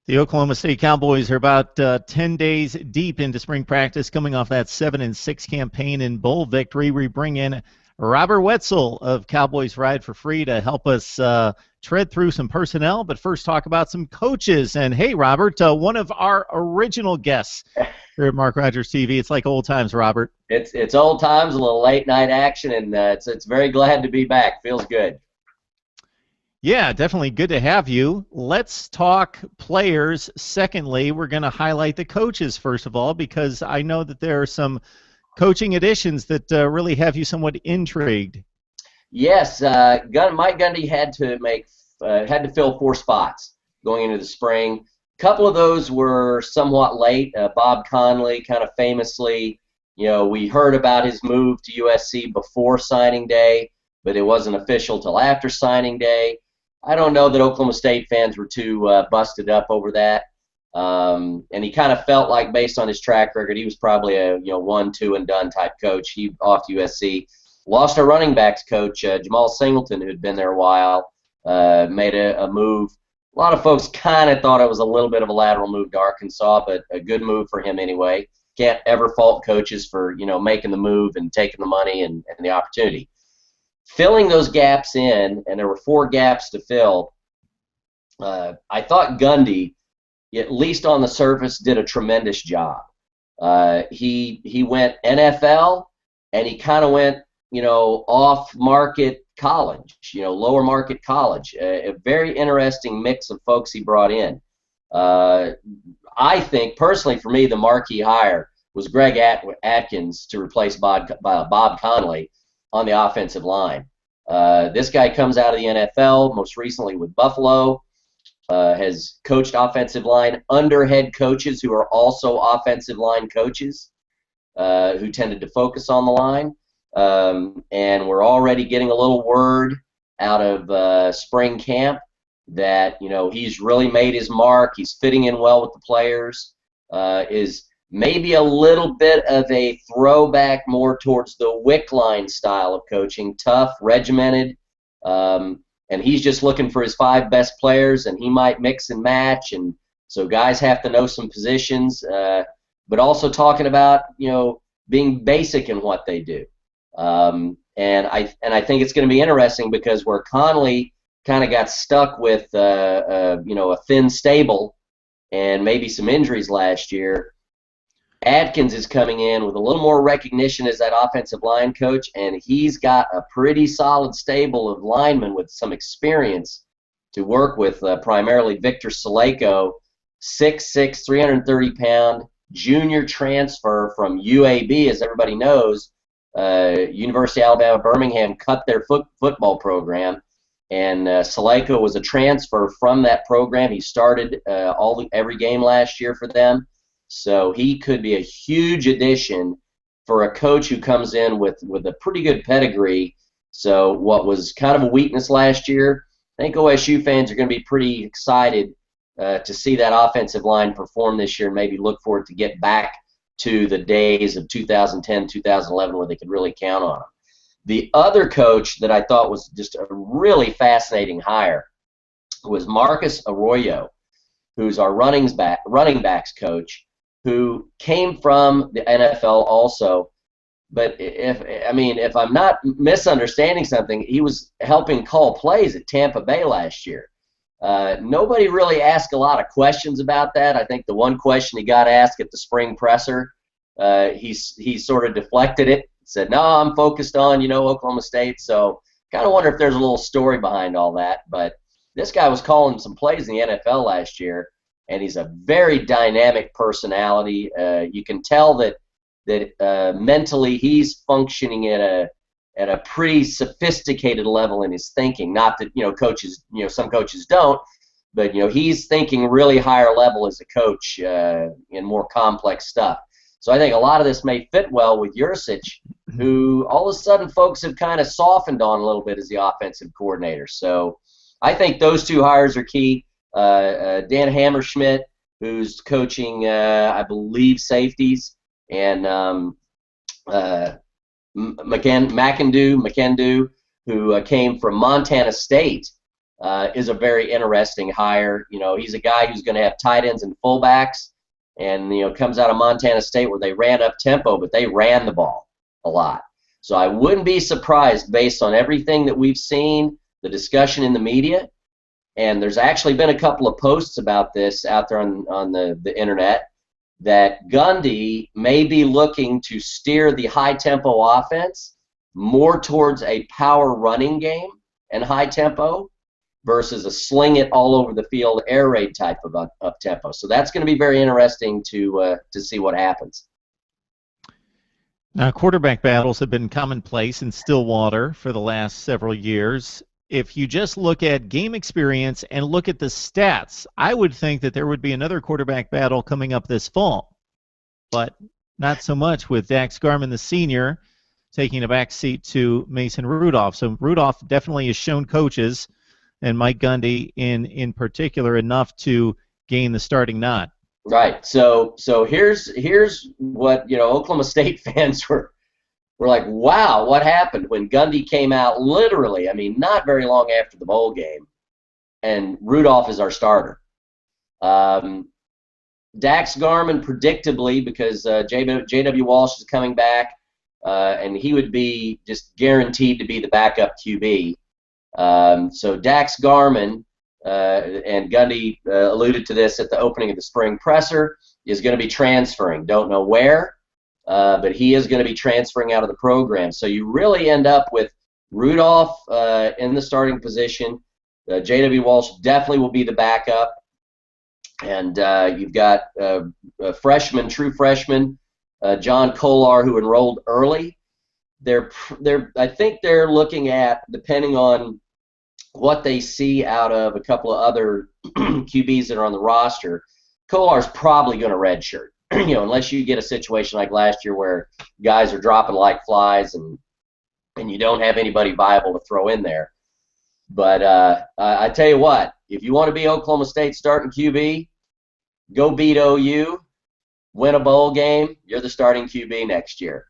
The Oklahoma State Cowboys are about 10 days deep into spring practice, coming off that 7-6 campaign and bowl victory. We bring in Robert Whetsell of Cowboys Ride for Free to help us tread through some personnel, but first talk about some coaches. And hey, Robert, one of our original guests here at Mark Rogers TV. It's like old times, Robert. It's old times, a little late night action, and it's very glad to be back. Feels good. Yeah, definitely good to have you. Let's talk players. Secondly, we're going to highlight the coaches, first of all, because I know that there are some coaching additions that really have you somewhat intrigued. Yes, Mike Gundy had to fill 4 spots going into the spring. A couple of those were somewhat late. Bob Conley, kind of famously, we heard about his move to USC before signing day, but it wasn't official till after signing day. I don't know that Oklahoma State fans were too busted up over that. And he kind of felt like, based on his track record, he was probably a 1, 2 and done type coach. He off to USC. Lost our running backs coach, Jamal Singleton, who had been there a while, made a move. A lot of folks kind of thought it was a little bit of a lateral move to Arkansas, but a good move for him anyway. Can't ever fault coaches for making the move and taking the money and the opportunity. Filling those gaps in, and there were 4 gaps to fill, I thought Gundy, at least on the surface, did a tremendous job. He went NFL, and he kind of went, off-market college, lower market college. A very interesting mix of folks he brought in. I think, personally, for me, the marquee hire was Greg Atkins to replace Bob Conley on the offensive line. This guy comes out of the NFL, most recently with Buffalo, has coached offensive line under head coaches who are also offensive line coaches, who tended to focus on the line. And we're already getting a little word out of spring camp that he's really made his mark. He's fitting in well with the players. Is maybe a little bit of a throwback more towards the Wickline style of coaching, tough, regimented, and he's just looking for his 5 best players, and he might mix and match, and so guys have to know some positions, but also talking about being basic in what they do, and I think it's going to be interesting because where Conley kind of got stuck with a thin stable and maybe some injuries last year, Atkins is coming in with a little more recognition as that offensive line coach, and he's got a pretty solid stable of linemen with some experience to work with, primarily Victor Saleko, 6'6", 330-pound, junior transfer from UAB, as everybody knows. University of Alabama Birmingham cut their football program, and Saleko was a transfer from that program. He started every game last year for them. So he could be a huge addition for a coach who comes in with a pretty good pedigree. So what was kind of a weakness last year, I think OSU fans are going to be pretty excited to see that offensive line perform this year and maybe look for it to get back to the days of 2010, 2011 where they could really count on them. The other coach that I thought was just a really fascinating hire was Marcus Arroyo, who's our running backs coach, who came from the NFL also. But if I'm not misunderstanding something, he was helping call plays at Tampa Bay last year. Nobody really asked a lot of questions about that. I think the one question he got asked at the spring presser, he sort of deflected it, said, "No, I'm focused on Oklahoma State." So kind of wonder if there's a little story behind all that. But this guy was calling some plays in the NFL last year, and he's a very dynamic personality. You can tell that mentally he's functioning at a pretty sophisticated level in his thinking. Not that coaches, some coaches don't, but he's thinking really higher level as a coach in more complex stuff. So I think a lot of this may fit well with Yurcich, who all of a sudden folks have kind of softened on a little bit as the offensive coordinator. So I think those 2 hires are key. Dan Hammerschmidt, who's coaching, I believe, safeties, and McKendu, who came from Montana State is a very interesting hire. He's a guy who's going to have tight ends and fullbacks, and comes out of Montana State where they ran up tempo, but they ran the ball a lot. So I wouldn't be surprised, based on everything that we've seen, the discussion in the media, and there's actually been a couple of posts about this out there on the internet, that Gundy may be looking to steer the high-tempo offense more towards a power running game and high tempo versus a sling it all over the field air raid type of tempo. So that's going to be very interesting to see what happens. Now, quarterback battles have been commonplace in Stillwater for the last several years. If you just look at game experience and look at the stats, I would think that there would be another quarterback battle coming up this fall. But not so much, with Dax Garman, the senior, taking a back seat to Mason Rudolph. So Rudolph definitely has shown coaches, and Mike Gundy in particular, enough to gain the starting nod. Right. So here's what Oklahoma State fans were like, wow, what happened when Gundy came out, literally, not very long after the bowl game, and Rudolph is our starter. Dax Garman, predictably, because J.W. Walsh is coming back, and he would be just guaranteed to be the backup QB. So Dax Garman, and Gundy alluded to this at the opening of the spring presser, is going to be transferring. Don't know where, but he is going to be transferring out of the program. So you really end up with Rudolph in the starting position. J.W. Walsh definitely will be the backup. And you've got a true freshman, John Kolar, who enrolled early. I think they're looking at, depending on what they see out of a couple of other QBs that are on the roster, Kolar's probably going to redshirt. Unless you get a situation like last year where guys are dropping like flies and you don't have anybody viable to throw in there. But I tell you what, if you want to be Oklahoma State starting QB, go beat OU, win a bowl game, you're the starting QB next year.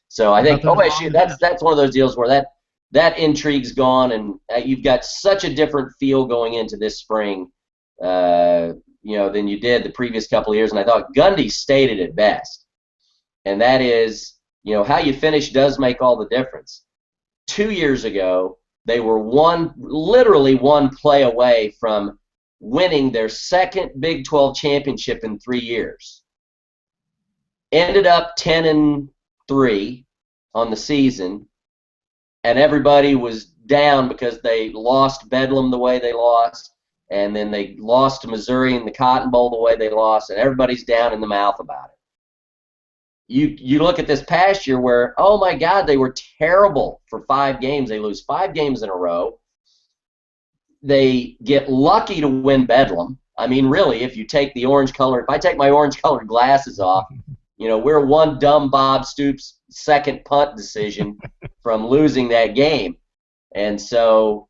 So I think OSU, that's one of those deals where that intrigue's gone, and you've got such a different feel going into this spring, than you did the previous couple of years. And I thought Gundy stated it best, and that is, how you finish does make all the difference. 2 years ago, they were literally one play away from winning their second Big 12 championship in 3 years. Ended up 10-3 on the season, and everybody was down because they lost Bedlam the way they lost, and then they lost to Missouri in the Cotton Bowl the way they lost, and everybody's down in the mouth about it. You look at this past year where, oh my God, they were terrible for 5 games. They lose 5 games in a row. They get lucky to win Bedlam. Really, if I take my orange-colored glasses off, we're one dumb Bob Stoops second punt decision from losing that game. And so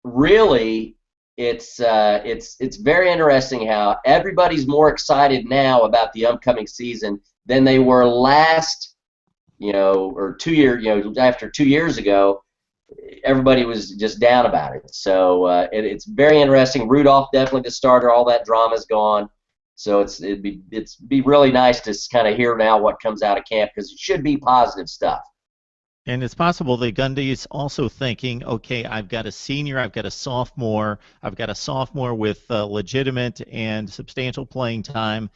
really, it's very interesting how everybody's more excited now about the upcoming season than they were last, or 2 years, after 2 years ago. Everybody was just down about it. So it's very interesting. Rudolph definitely the starter. All that drama's gone. So it'd be really nice to kind of hear now what comes out of camp, because it should be positive stuff. And it's possible that Gundy is also thinking, okay, I've got a senior, I've got a sophomore with legitimate and substantial playing time.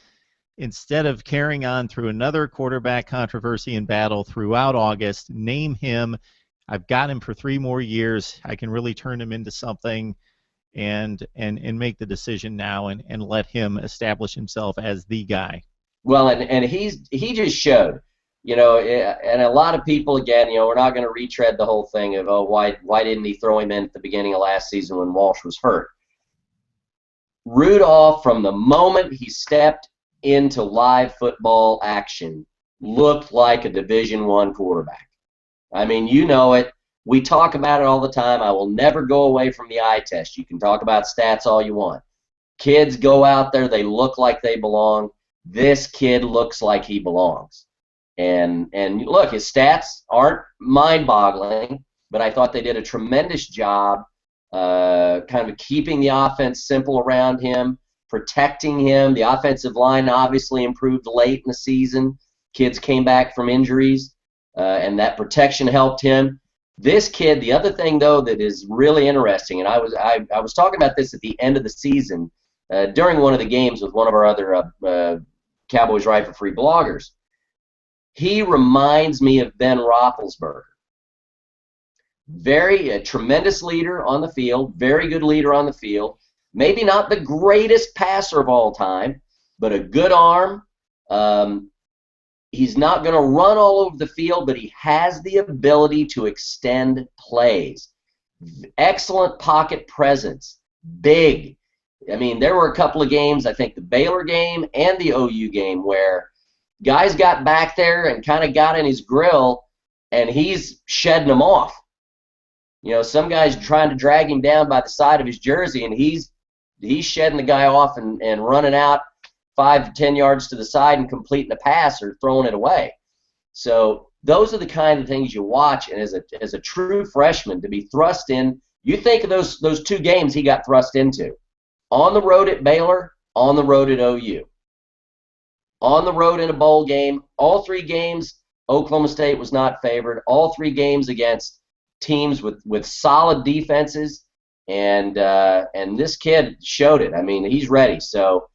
Instead of carrying on through another quarterback controversy and battle throughout August, name him. I've got him for 3 more years. I can really turn him into something, and make the decision now and let him establish himself as the guy. Well, and he just showed, and a lot of people, again, we're not going to retread the whole thing of, oh, why didn't he throw him in at the beginning of last season when Walsh was hurt? Rudolph, from the moment he stepped into live football action, looked like a Division I quarterback. It. We talk about it all the time. I will never go away from the eye test. You can talk about stats all you want. Kids go out there, they look like they belong. This kid looks like he belongs. And look, his stats aren't mind-boggling, but I thought they did a tremendous job kind of keeping the offense simple around him, protecting him. The offensive line obviously improved late in the season. Kids came back from injuries, and that protection helped him. This kid, the other thing though that is really interesting, and I was talking about this at the end of the season during one of the games with one of our other Cowboys Ride for Free bloggers. He reminds me of Ben Roethlisberger. A tremendous leader on the field, very good leader on the field. Maybe not the greatest passer of all time, but a good arm. He's not going to run all over the field, but he has the ability to extend plays. Excellent pocket presence. Big. I mean, there were a couple of games, I think the Baylor game and the OU game, where guys got back there and kind of got in his grill, and he's shedding them off. You know, some guy's trying to drag him down by the side of his jersey, and he's shedding the guy off and running out 5 to 10 yards to the side and completing a pass or throwing it away. So those are the kind of things you watch, and as a true freshman to be thrust in. You think of those 2 games he got thrust into. On the road at Baylor, on the road at OU. On the road in a bowl game, all 3 games, Oklahoma State was not favored. All 3 games against teams with solid defenses, and this kid showed it. I mean, he's ready. So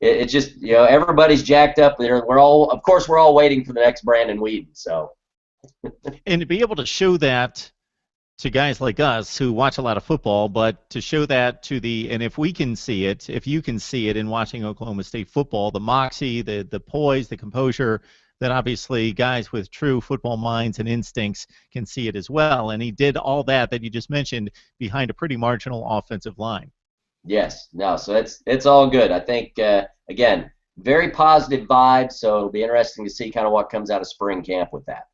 it just, you know, everybody's jacked up there. We're all waiting for the next Brandon Weeden. So, and to be able to show that to guys like us who watch a lot of football, but to show that and if we can see it, if you can see it in watching Oklahoma State football, the moxie, the poise, the composure, that obviously guys with true football minds and instincts can see it as well. And he did all that you just mentioned behind a pretty marginal offensive line. Yes. No, so it's all good. I think, again, very positive vibes, so it'll be interesting to see kind of what comes out of spring camp with that.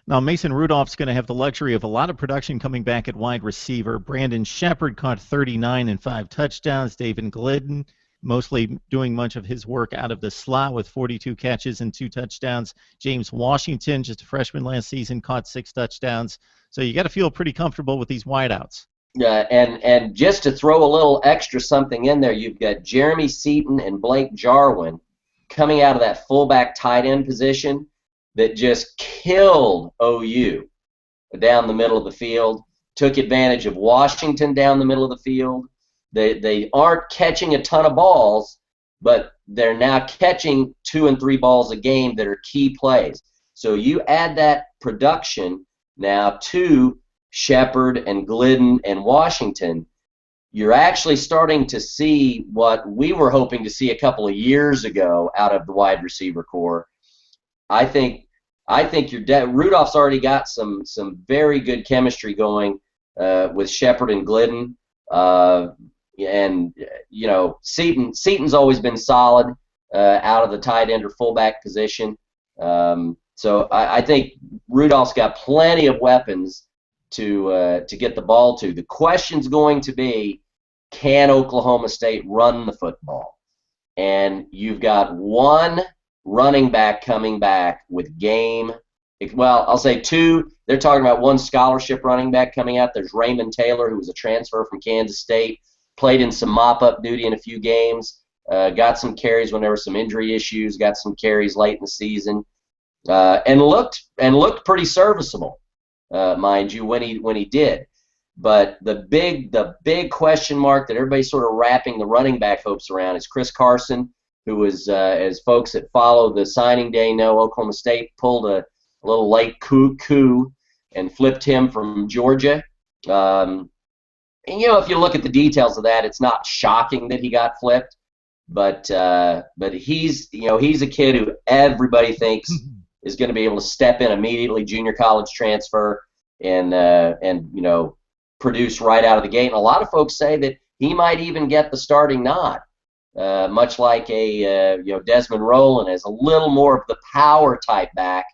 Now, Mason Rudolph's going to have the luxury of a lot of production coming back at wide receiver. Brandon Shepard caught 39 and 5 touchdowns. David Glidden mostly doing much of his work out of the slot with 42 catches and 2 touchdowns. James Washington, just a freshman last season, caught 6 touchdowns. So you got to feel pretty comfortable with these wideouts. And just to throw a little extra something in there, you've got Jeremy Seaton and Blake Jarwin coming out of that fullback tight end position that just killed OU down the middle of the field, took advantage of Washington down the middle of the field. They aren't catching a ton of balls, but they're now catching 2 and 3 balls a game that are key plays. So you add that production now to Shepard and Glidden and Washington, you're actually starting to see what we were hoping to see a couple of years ago out of the wide receiver core. I think Rudolph's already got some very good chemistry going with Shepard and Glidden. And, you know, Seaton's always been solid out of the tight end or fullback position. So I think Rudolph's got plenty of weapons to get the ball to. The question's going to be, can Oklahoma State run the football? And you've got one running back coming back with game. Well, I'll say 2. They're talking about 1 scholarship running back coming out. There's Raymond Taylor, who was a transfer from Kansas State, played in some mop-up duty in a few games, got some carries when there were some injury issues, got some carries late in the season, and looked pretty serviceable, mind you, when he did. But the big question mark that everybody's sort of wrapping the running back hopes around is Chris Carson, who was, as folks that follow the signing day know, Oklahoma State pulled a little late coup and flipped him from Georgia. And, you know, if you look at the details of that, it's not shocking that he got flipped. But he's a kid who everybody thinks is going to be able to step in immediately, junior college transfer, and you know, produce right out of the gate. And a lot of folks say that he might even get the starting nod, much like you know, Desmond Rowland, as a little more of the power type back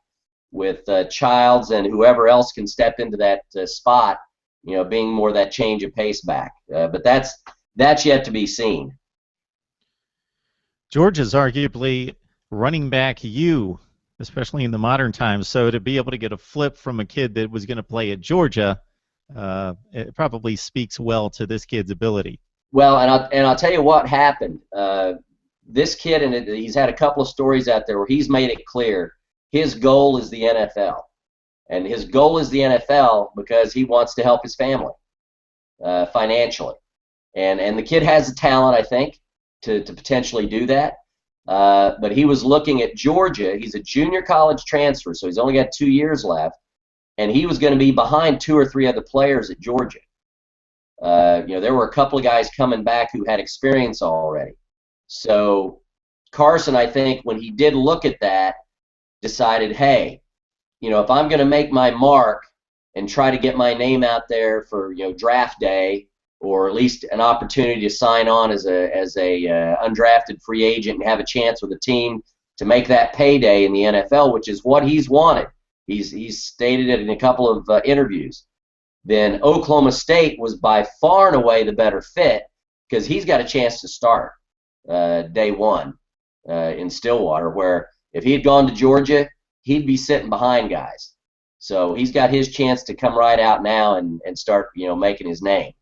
with Childs and whoever else can step into that spot, you know, being more that change of pace back. But that's yet to be seen. Georgia's arguably running back especially in the modern times. So to be able to get a flip from a kid that was going to play at Georgia, it probably speaks well to this kid's ability. Well, and I'll tell you what happened. This kid, and he's had a couple of stories out there where he's made it clear his goal is the NFL, and his goal is the NFL because he wants to help his family financially, and the kid has the talent, I think, to potentially do that. But he was looking at Georgia. He's a junior college transfer, so he's only got 2 years left, and he was going to be behind 2 or 3 other players at Georgia. There were a couple of guys coming back who had experience already. So Carson, I think, when he did look at that, decided, hey, if I'm going to make my mark and try to get my name out there for draft day, or at least an opportunity to sign on as a undrafted free agent and have a chance with a team to make that payday in the NFL, which is what he's wanted. He's stated it in a couple of interviews. Then Oklahoma State was by far and away the better fit because he's got a chance to start day one in Stillwater, where if he had gone to Georgia, he'd be sitting behind guys. So he's got his chance to come right out now and start making his name.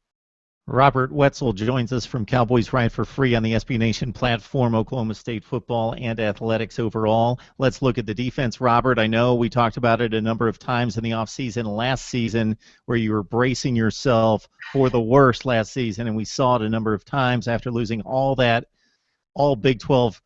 Robert Whetsell joins us from Cowboys Ride for Free on the SB Nation platform, Oklahoma State football and athletics overall. Let's look at the defense, Robert. I know we talked about it a number of times in the offseason last season where you were bracing yourself for the worst last season, and we saw it a number of times after losing all Big 12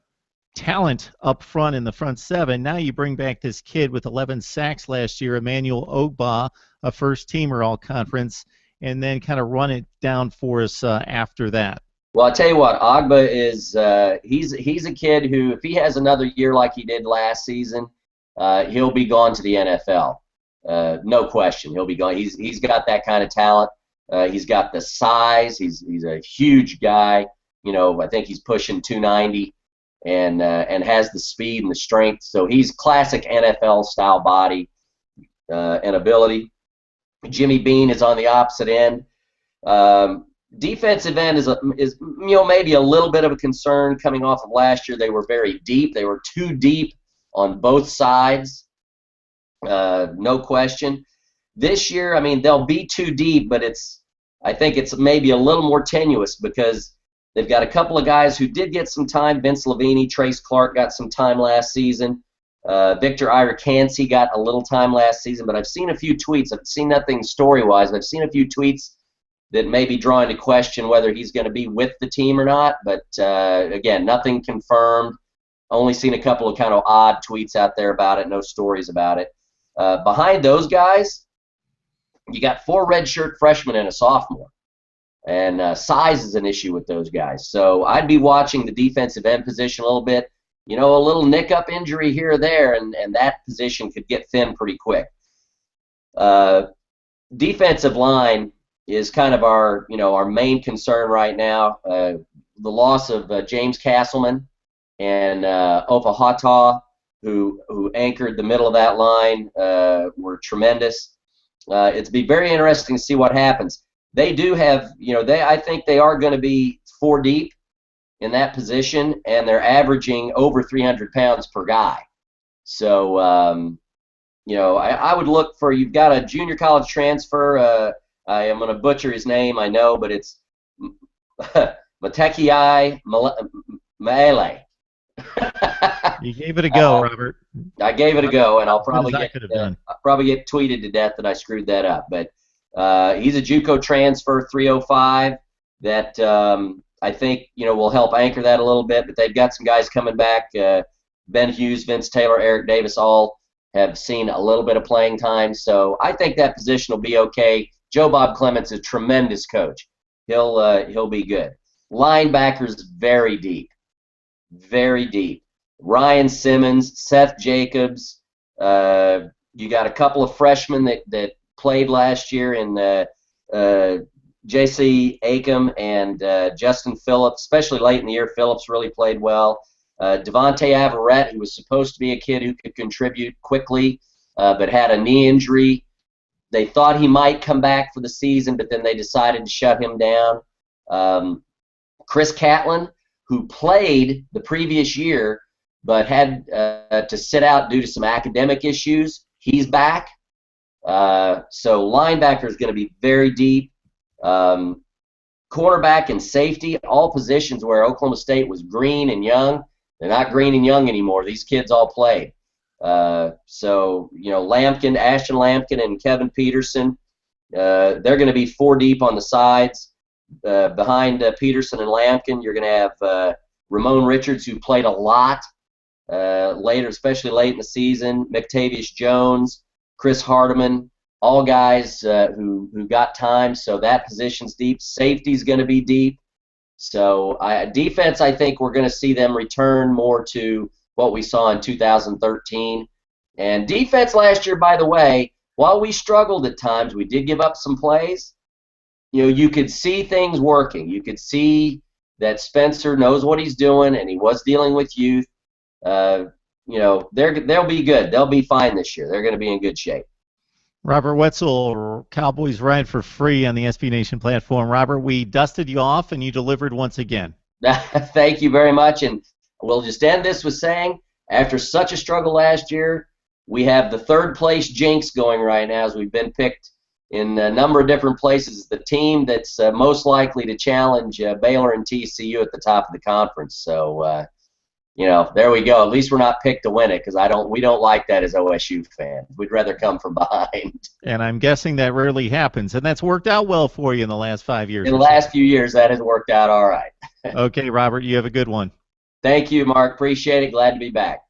talent up front in the front seven. Now you bring back this kid with 11 sacks last year, Emmanuel Ogba, a first-teamer all-conference, and then kind of run it down for us after that. Well, I'll tell you what, Ogba is he's a kid who, if he has another year like he did last season, he'll be gone to the NFL. No question, he'll be gone. He's got that kind of talent. He's got the size. He's a huge guy. I think he's pushing 290, and has the speed and the strength. So he's classic NFL style body and ability. Jimmy Bean is on the opposite end. Defensive end is maybe a little bit of a concern coming off of last year. They were very deep. They were too deep on both sides, no question. This year, I mean, they'll be too deep, but I think it's maybe a little more tenuous because they've got a couple of guys who did get some time. Vince Lavini, Trace Clark got some time last season. Victor Irakansi got a little time last season, but I've seen a few tweets. I've seen nothing story-wise. I've seen a few tweets that may be drawing into question whether he's going to be with the team or not. But, again, nothing confirmed. Only seen a couple of kind of odd tweets out there about it, no stories about it. Behind those guys, you got 4 redshirt freshmen and a sophomore. And size is an issue with those guys. So I'd be watching the defensive end position a little bit. A little nick-up injury here or there, and that position could get thin pretty quick. Defensive line is kind of our main concern right now. The loss of James Castleman and Ofa Hata, who anchored the middle of that line, were tremendous. It's be very interesting to see what happens. They do have, I think they are going to be 4 deep in that position, and they're averaging over 300 pounds per guy. So, I would look for, you've got a junior college transfer. I am going to butcher his name, I know, but it's Matekiai Maele. You gave it a go, Robert. I gave it a go, and I'll probably get tweeted to death that I screwed that up. But he's a JUCO transfer, 305, that I think will help anchor that a little bit. But they've got some guys coming back. Ben Hughes, Vince Taylor, Eric Davis, all have seen a little bit of playing time. So I think that position will be okay. Joe Bob Clement's a tremendous coach. He'll be good. Linebackers very deep. Very deep. Ryan Simmons, Seth Jacobs. You got a couple of freshmen that played last year in J.C. Acom and Justin Phillips, especially late in the year. Phillips really played well. Devontae Averett, who was supposed to be a kid who could contribute quickly, but had a knee injury. They thought he might come back for the season, but then they decided to shut him down. Chris Catlin, who played the previous year but had to sit out due to some academic issues, he's back. So linebacker is going to be very deep. Cornerback and safety, all positions where Oklahoma State was green and young. They're not green and young anymore. These kids all played. So, Ashton Lampkin and Kevin Peterson, they're going to be 4 deep on the sides. Behind Peterson and Lampkin, you're going to have Ramon Richards, who played a lot later, especially late in the season, McTavius Jones, Chris Hardiman, all guys who got time. So that position's deep. Safety's going to be deep. So defense, I think we're going to see them return more to what we saw in 2013. And defense last year, by the way, while we struggled at times, we did give up some plays. You could see things working. You could see that Spencer knows what he's doing, and he was dealing with youth. They'll be good. They'll be fine this year. They're going to be in good shape. Robert Whetsell, Cowboys Ride for Free on the SB Nation platform. Robert, we dusted you off, and you delivered once again. Thank you very much, and we'll just end this with saying, after such a struggle last year, we have the 3rd place jinx going right now, as we've been picked in a number of different places. The team that's most likely to challenge Baylor and TCU at the top of the conference. So, there we go. At least we're not picked to win it, because we don't like that as OSU fans. We'd rather come from behind. And I'm guessing that rarely happens, and that's worked out well for you in the last 5 years. In the last few years, that has worked out all right. Okay, Robert, you have a good one. Thank you, Mark. Appreciate it. Glad to be back.